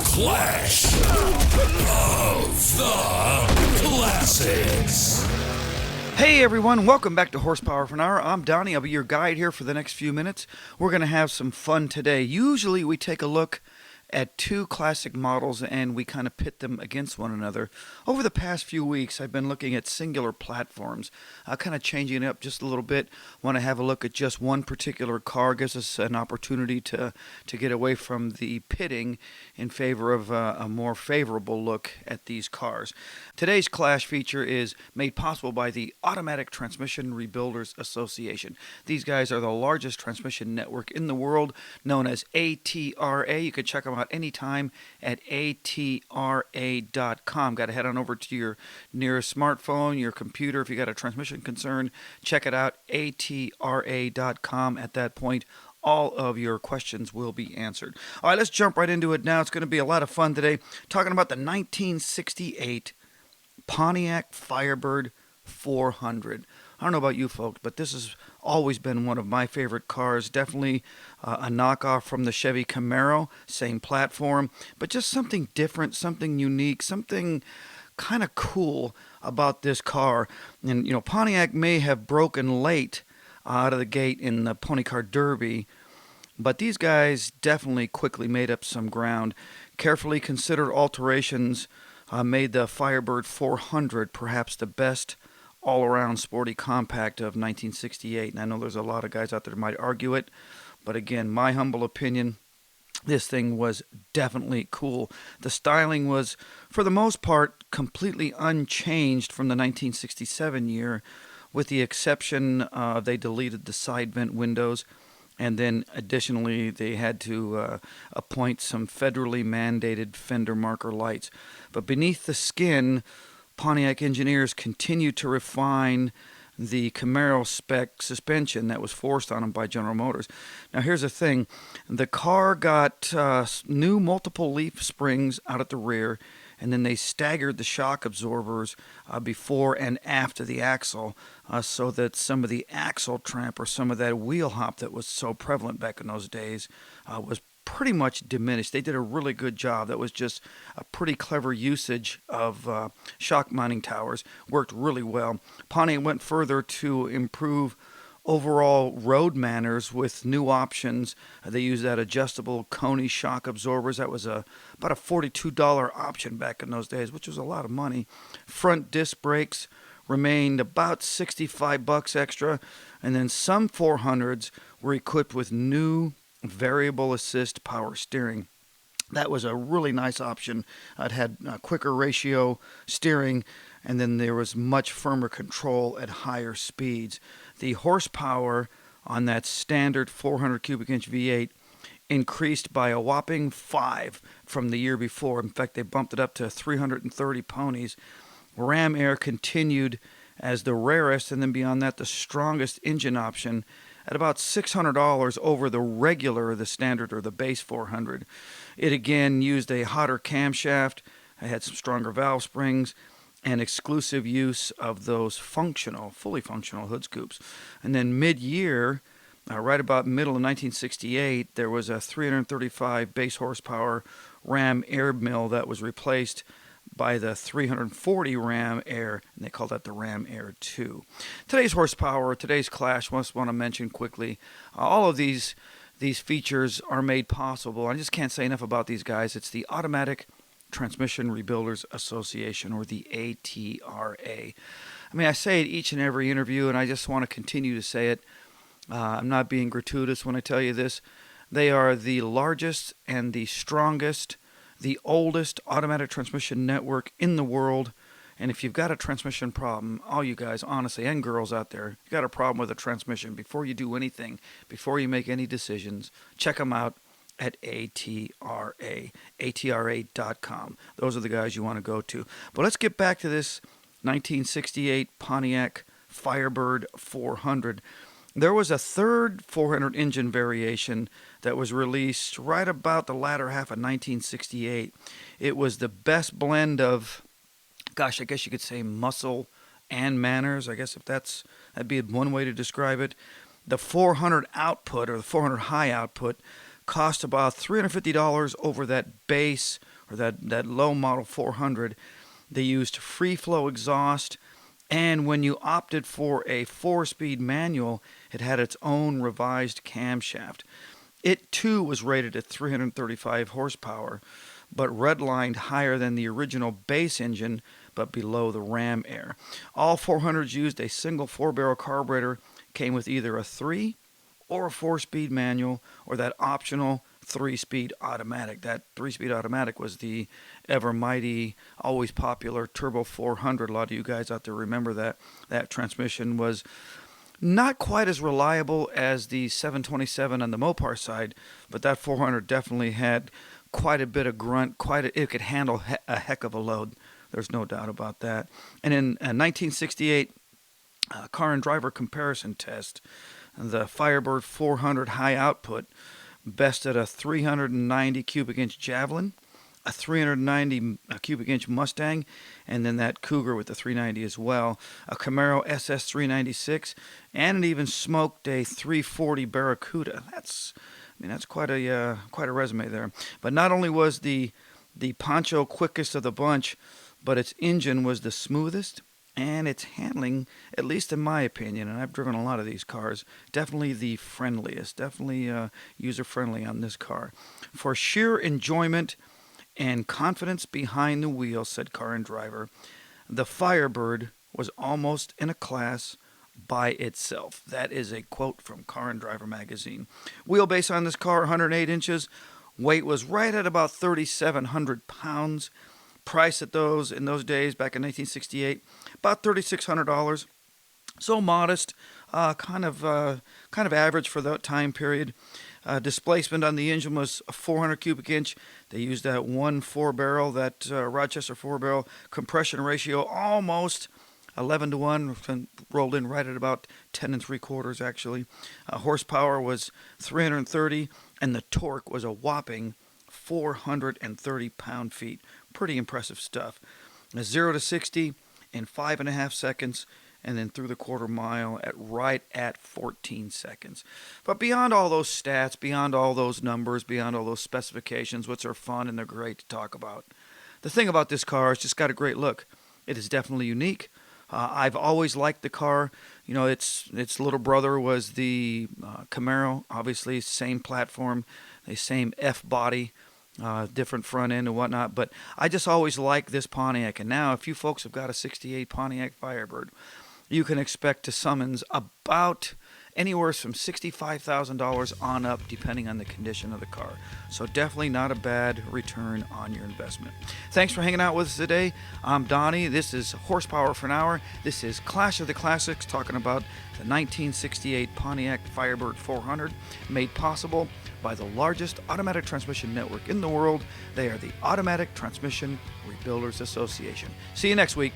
Clash of the Classics. Hey everyone, welcome back to Horsepower for an Hour. I'm Donnie. I'll be your guide here for the next few minutes. We're going to have some fun today. Usually we take a look at two classic models and we kind of pit them against one another. Over the past few weeks, I've been looking at singular platforms, kind of changing it up just a little bit. Want to have a look at just one particular car. Gives us an opportunity to get away from the pitting in favor of a more favorable look at these cars. Today's Clash feature is made possible by the Automatic Transmission Rebuilders Association. These guys are the largest transmission network in the world, known as ATRA. You can check them out anytime at atra.com. Got to head on over to your nearest smartphone, your computer. If you got a transmission concern, check it out, atra.com. At that point, all of your questions will be answered. All right, let's jump right into it now. It's going to be a lot of fun today, talking about the 1968 Pontiac Firebird 400. I don't know about you folks, but this has always been one of my favorite cars. Definitely a knockoff from the Chevy Camaro, same platform, but just something different, something unique, something kind of cool about this car. And, you know, Pontiac may have broken late out of the gate in the Pony Car Derby, but these guys definitely quickly made up some ground. Carefully considered alterations made the Firebird 400 perhaps the best all-around sporty compact of 1968. And I know there's a lot of guys out there that might argue it, but again, my humble opinion, this thing was definitely cool. The styling was, for the most part, completely unchanged from the 1967 year, with the exception they deleted the side vent windows, and then additionally they had to appoint some federally mandated fender marker lights. But beneath the skin, Pontiac engineers continued to refine the Camaro spec suspension that was forced on them by General Motors. Now here's the thing, the car got new multiple leaf springs out at the rear, and then they staggered the shock absorbers before and after the axle so that some of the axle tramp or some of that wheel hop that was so prevalent back in those days was pretty much diminished. They did a really good job. That was just a pretty clever usage of shock mounting towers. Worked really well. Pontiac went further to improve overall road manners with new options. They used that adjustable Coney shock absorbers. That was about a $42 option back in those days, which was a lot of money. Front disc brakes remained about $65 extra, and then some 400s were equipped with new variable assist power steering. That was a really nice option. It had a quicker ratio steering, and then there was much firmer control at higher speeds. The horsepower on that standard 400 cubic inch V8 increased by a whopping 5 from the year before. In fact, they bumped it up to 330 ponies. Ram air continued as the rarest, and then beyond that, the strongest engine option at about $600 over the standard or the base 400. It again used a hotter camshaft, it had some stronger valve springs, and exclusive use of those fully functional hood scoops. And then mid-year, right about middle of 1968, there was a 335 base horsepower Ram air mill that was replaced by the 340 Ram Air, and they call that the Ram Air 2. Today's horsepower, today's Clash, I just want to mention quickly, all of these features are made possible. I just can't say enough about these guys. It's the Automatic Transmission Rebuilders Association, or the ATRA. I mean, I say it each and every interview, and I just want to continue to say it. I'm not being gratuitous when I tell you this. They are the largest and the strongest, the oldest automatic transmission network in the world. And if you've got a transmission problem, all you guys, honestly, and girls out there, you got a problem with a transmission, before you do anything, before you make any decisions, check them out at ATRA, atra.com. Those are the guys you want to go to. But let's get back to this 1968 Pontiac Firebird 400. There was a third 400 engine variation that was released right about the latter half of 1968. It was the best blend of, gosh, I guess you could say muscle and manners. I guess if that'd be one way to describe it. The 400 output, or the 400 high output, cost about $350 over that base or that low model 400. They used free flow exhaust, and when you opted for a 4-speed manual, it had its own revised camshaft. It too was rated at 335 horsepower, but redlined higher than the original base engine, but below the Ram Air. All 400s used a single 4-barrel carburetor, came with either a 3 or a 4-speed manual, or that optional 3-speed automatic. That 3-speed automatic was the ever mighty, always popular Turbo 400. A lot of you guys out there remember that. That transmission was not quite as reliable as the 727 on the Mopar side, but that 400 definitely had quite a bit of grunt. It could handle a heck of a load. There's no doubt about that. And in 1968 car and driver comparison test, the Firebird 400 high output bested a 390 cubic inch Javelin, a 390 cubic inch Mustang, and then that Cougar with the 390 as well, a Camaro SS 396, and it even smoked a 340 Barracuda. That's quite a resume there. But not only was the Poncho quickest of the bunch, but its engine was the smoothest, and its handling, at least in my opinion, and I've driven a lot of these cars, definitely the friendliest, definitely user-friendly on this car. For sheer enjoyment and confidence behind the wheel, said Car and Driver, the Firebird was almost in a class by itself. That is a quote from Car and Driver magazine. Wheelbase on this car, 108 inches. Weight was right at about 3,700 pounds. Price in those days, back in 1968, about $3,600. So modest, kind of average for that time period. Displacement on the engine was a 400 cubic inch. They used that 4-barrel, that Rochester 4-barrel. Compression ratio almost 11-to-1, rolled in right at about 10 3/4 actually. Horsepower was 330, and the torque was a whopping 430 pound-feet. Pretty impressive stuff. 0 to 60 in 5.5 seconds, and then through the quarter mile right at 14 seconds. But beyond all those stats, beyond all those numbers, beyond all those specifications, which are fun and they're great to talk about, the thing about this car is just got a great look. It is definitely unique. I've always liked the car. You know, its little brother was the Camaro, obviously same platform, the same F body, different front end and whatnot. But I just always liked this Pontiac. And now, if you folks have got a 68 Pontiac Firebird, you can expect to summons about anywhere from $65,000 on up, depending on the condition of the car. So definitely not a bad return on your investment. Thanks for hanging out with us today. I'm Donnie. This is Horsepower for an Hour. This is Clash of the Classics, talking about the 1968 Pontiac Firebird 400, made possible by the largest automatic transmission network in the world. They are the Automatic Transmission Rebuilders Association. See you next week.